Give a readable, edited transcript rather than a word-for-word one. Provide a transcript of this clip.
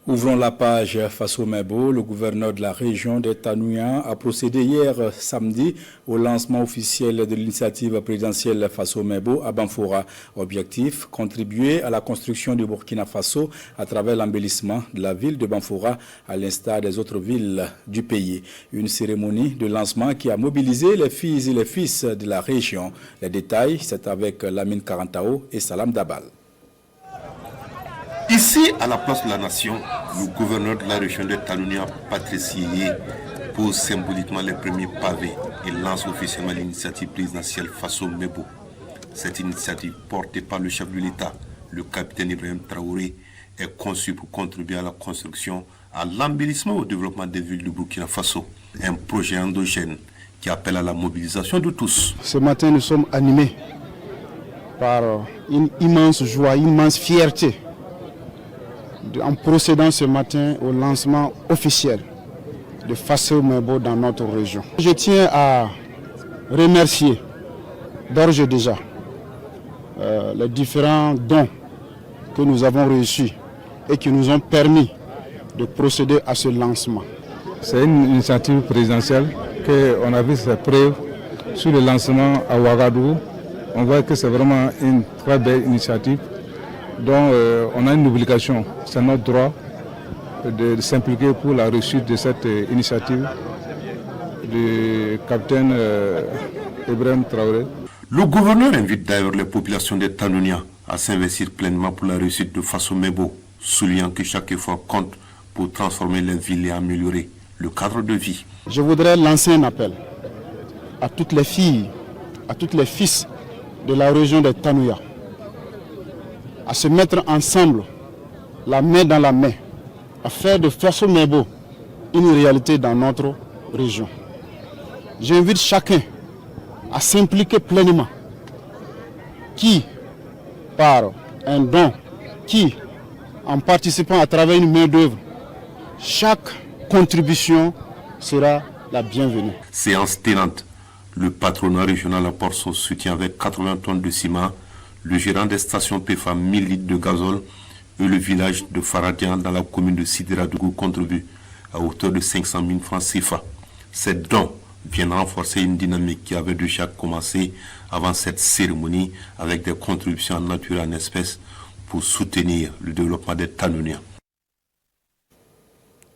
Ouvrons la page face au Mebo. Le gouverneur de la région des Tanouya a procédé hier samedi au lancement officiel de l'initiative présidentielle face au Mebo à Banfora. Objectif, contribuer à la construction du Burkina Faso à travers l'embellissement de la ville de Banfora à l'instar des autres villes du pays. Une cérémonie de lancement qui a mobilisé les filles et les fils de la région. Les détails, c'est avec Lamine Karantao et Salam Dabal. Ici, à la place de la Nation, le gouverneur de la région de Tanouya, Patrice Yeye, pose symboliquement les premiers pavés et lance officiellement l'initiative présidentielle face au Mebo. Cette initiative, portée par le chef de l'État, le capitaine Ibrahim Traoré, est conçue pour contribuer à la construction, à l'embellissement et au développement des villes du Burkina Faso. Un projet endogène qui appelle à la mobilisation de tous. Ce matin, nous sommes animés par une immense joie, une immense fierté en procédant ce matin au lancement officiel de Face au Mebo dans notre région. Je tiens à remercier d'ores et déjà les différents dons que nous avons reçus et qui nous ont permis de procéder à ce lancement. C'est une initiative présidentielle qu'on a vu ses preuves sur le lancement à Ouagadougou. On voit que c'est vraiment une très belle initiative. Donc on a une obligation, c'est notre droit de s'impliquer pour la réussite de cette initiative du capitaine Ibrahim Traoré. Le gouverneur invite d'ailleurs les populations de Tanouya à s'investir pleinement pour la réussite de Face au Mebo, soulignant que chaque effort compte pour transformer les villes et améliorer le cadre de vie. Je voudrais lancer un appel à toutes les filles, à tous les fils de la région de Tanouya, à se mettre ensemble, la main dans la main, à faire de Face au Mebo une réalité dans notre région. J'invite chacun à s'impliquer pleinement, qui par un don, qui en participant à travers une main d'œuvre. Chaque contribution sera la bienvenue. Séance tenante, le patronat régional apporte son soutien avec 80 tonnes de ciment, le gérant des stations PFA 1000 litres de gazole et le village de Faradian dans la commune de Sidiradougou contribuent à hauteur de 500 000 francs CFA. Ces dons viennent renforcer une dynamique qui avait déjà commencé avant cette cérémonie avec des contributions en nature et en espèces pour soutenir le développement des Tanouya.